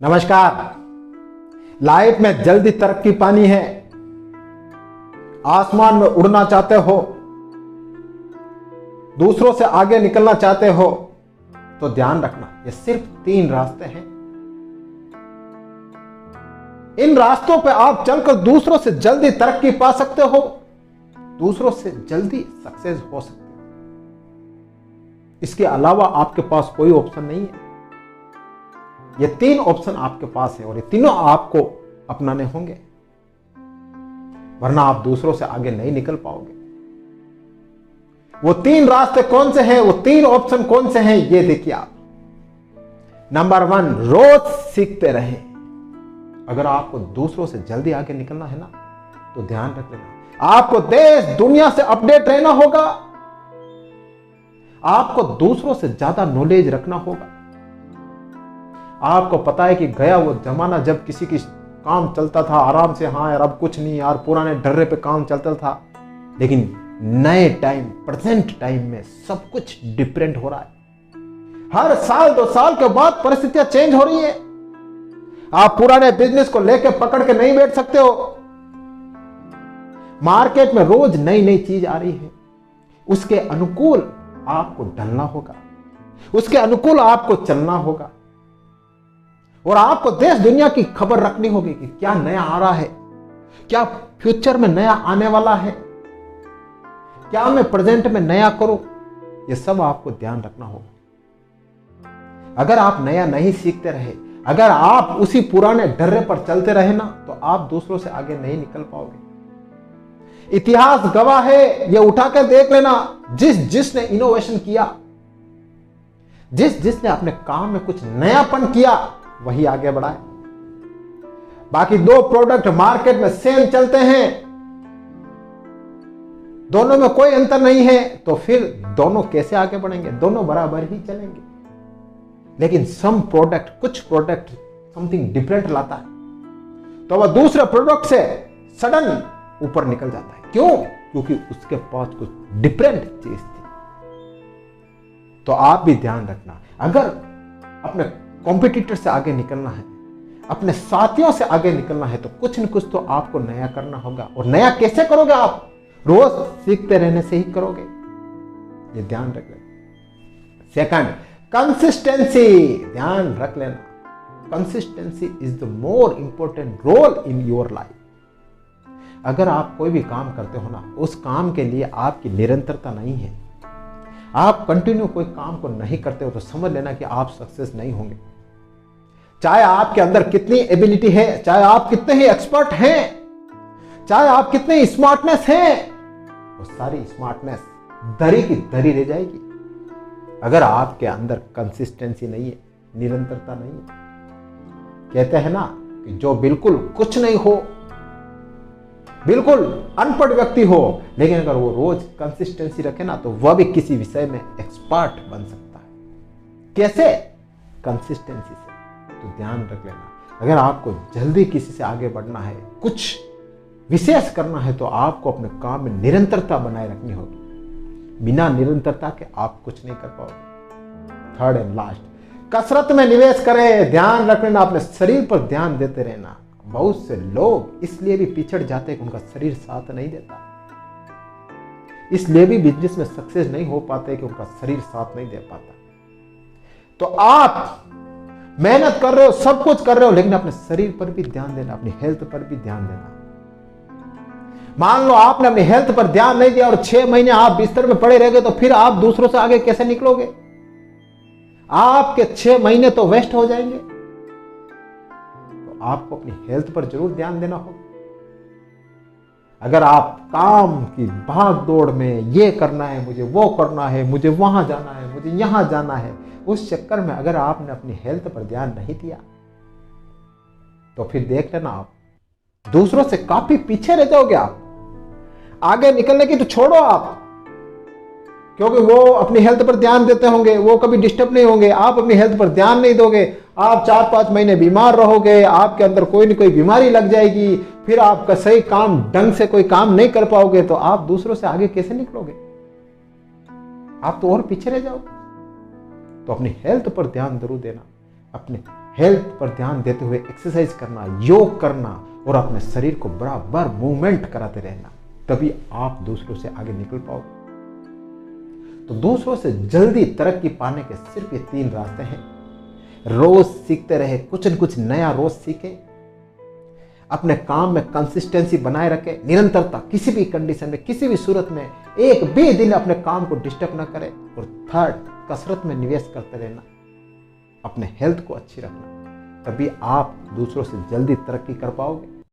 नमस्कार। लाइफ में जल्दी तरक्की पानी है, आसमान में उड़ना चाहते हो, दूसरों से आगे निकलना चाहते हो तो ध्यान रखना, ये सिर्फ 3 रास्ते हैं। इन रास्तों पे आप चलकर दूसरों से जल्दी तरक्की पा सकते हो, दूसरों से जल्दी सक्सेस हो सकते हो। इसके अलावा आपके पास कोई ऑप्शन नहीं है। ये 3 ऑप्शन आपके पास है और ये तीनों आपको अपनाने होंगे, वरना आप दूसरों से आगे नहीं निकल पाओगे। वो 3 रास्ते कौन से हैं, वो 3 ऑप्शन कौन से हैं, ये देखिए आप। नंबर 1, रोज सीखते रहें। अगर आपको दूसरों से जल्दी आगे निकलना है ना, तो ध्यान रख लेना, आपको देश दुनिया से अपडेट रहना होगा, आपको दूसरों से ज्यादा नॉलेज रखना होगा। आपको पता है कि गया वो जमाना जब किसी की काम चलता था आराम से, हाँ यार अब कुछ नहीं यार, पुराने डर्रे पे काम चलता था। लेकिन नए टाइम, प्रेजेंट टाइम में सब कुछ डिफरेंट हो रहा है। हर साल 2 साल के बाद परिस्थितियां चेंज हो रही है। आप पुराने बिजनेस को लेकर पकड़ के नहीं बैठ सकते हो। मार्केट में रोज नई नई चीज आ रही है, उसके अनुकूल आपको ढलना होगा, उसके अनुकूल आपको चलना होगा और आपको देश दुनिया की खबर रखनी होगी कि क्या नया आ रहा है, क्या फ्यूचर में नया आने वाला है, क्या मैं प्रेजेंट में नया करूं, ये सब आपको ध्यान रखना होगा। अगर आप नया नहीं सीखते रहे, अगर आप उसी पुराने डर्रे पर चलते रहे ना, तो आप दूसरों से आगे नहीं निकल पाओगे। इतिहास गवाह है, ये उठाकर देख लेना, जिसने इनोवेशन किया, जिसने अपने काम में कुछ नयापन किया, वही आगे बढ़ा है। बाकी 2 प्रोडक्ट मार्केट में सेम चलते हैं, दोनों में कोई अंतर नहीं है, तो फिर दोनों कैसे आगे बढ़ेंगे? दोनों बराबर ही चलेंगे। लेकिन कुछ प्रोडक्ट समथिंग डिफरेंट लाता है, तो वह दूसरे प्रोडक्ट से सडन ऊपर निकल जाता है। क्यों? क्योंकि उसके पास कुछ डिफरेंट चीज थी। तो आप भी ध्यान रखना, अगर अपने कॉम्पिटिटर से आगे निकलना है, अपने साथियों से आगे निकलना है, तो कुछ न कुछ तो आपको नया करना होगा। और नया कैसे करोगे? आप रोज सीखते रहने से ही करोगे, ये ध्यान रख लेना। Second, consistency. ध्यान रख लेना, consistency is the more important role in your life. अगर आप कोई भी काम करते हो ना, उस काम के लिए आपकी निरंतरता नहीं है, आप कंटिन्यू कोई काम को नहीं करते हो, तो समझ लेना कि आप सक्सेस नहीं होंगे। चाहे आपके अंदर कितनी एबिलिटी है, चाहे आप कितने ही एक्सपर्ट हैं, चाहे आप कितने स्मार्टनेस हैं, वो सारी स्मार्टनेस दरी की दरी रह जाएगी अगर आपके अंदर कंसिस्टेंसी नहीं है, निरंतरता नहीं है। कहते हैं ना कि जो बिल्कुल कुछ नहीं हो, बिल्कुल अनपढ़ व्यक्ति हो, लेकिन अगर वो रोज कंसिस्टेंसी रखे ना, तो वह भी किसी विषय में एक्सपर्ट बन सकता है। कैसे? कंसिस्टेंसी से। तो ध्यान रख लेना, अगर आपको जल्दी किसी से आगे बढ़ना है, कुछ विशेष करना है, तो आपको अपने काम में निरंतरता बनाए रखनी होगी। बिना निरंतरता के आप कुछ नहीं कर पाओगे। थर्ड एंड लास्ट, कसरत में निवेश करें। ध्यान रख लेना, अपने शरीर पर ध्यान देते रहना। बहुत से लोग इसलिए भी पिछड़ जाते हैं कि उनका शरीर साथ नहीं देता, इसलिए भी बिजनेस में सक्सेस नहीं हो पाते कि उनका शरीर साथ नहीं दे पाता। तो आप मेहनत कर रहे हो, सब कुछ कर रहे हो, लेकिन अपने शरीर पर भी ध्यान देना, अपनी हेल्थ पर भी ध्यान देना। मान लो आपने अपनी हेल्थ पर ध्यान नहीं दिया और 6 महीने आप बिस्तर में पड़े रह गए, तो फिर आप दूसरों से आगे कैसे निकलोगे? आपके 6 महीने तो वेस्ट हो जाएंगे। तो आपको अपनी हेल्थ पर जरूर ध्यान देना होगा। अगर आप काम की भाग दौड़ में ये करना है, मुझे वो करना है, मुझे वहां जाना है, मुझे यहां जाना है, उस चक्कर में अगर आपने अपनी हेल्थ पर ध्यान नहीं दिया, तो फिर देख लेना आप दूसरों से काफी पीछे रह जाओगे। आप आगे निकलने की तो छोड़ो आप, क्योंकि वो अपनी हेल्थ पर ध्यान देते होंगे, वो कभी डिस्टर्ब नहीं होंगे। आप अपनी हेल्थ पर ध्यान नहीं दोगे, आप 4-5 महीने बीमार रहोगे, आपके अंदर कोई न कोई बीमारी लग जाएगी, फिर आपका सही काम, ढंग से कोई काम नहीं कर पाओगे, तो आप दूसरों से आगे कैसे निकलोगे? आप तो और पीछे रह जाओगे। तो अपनी हेल्थ पर ध्यान जरूर देना, अपने हेल्थ पर ध्यान देते हुए एक्सरसाइज करना, योग करना और अपने शरीर को बराबर मूवमेंट कराते रहना, तभी आप दूसरों से आगे निकल पाओगे। तो दूसरों से जल्दी तरक्की पाने के सिर्फ ये 3 रास्ते हैं। रोज सीखते रहे, कुछ न कुछ नया रोज सीखें, अपने काम में कंसिस्टेंसी बनाए रखें, निरंतरता, किसी भी कंडीशन में, किसी भी सूरत में एक भी दिन अपने काम को डिस्टर्ब न करें। और थर्ड, कसरत में निवेश करते रहना, अपने हेल्थ को अच्छी रखना, तभी आप दूसरों से जल्दी तरक्की कर पाओगे।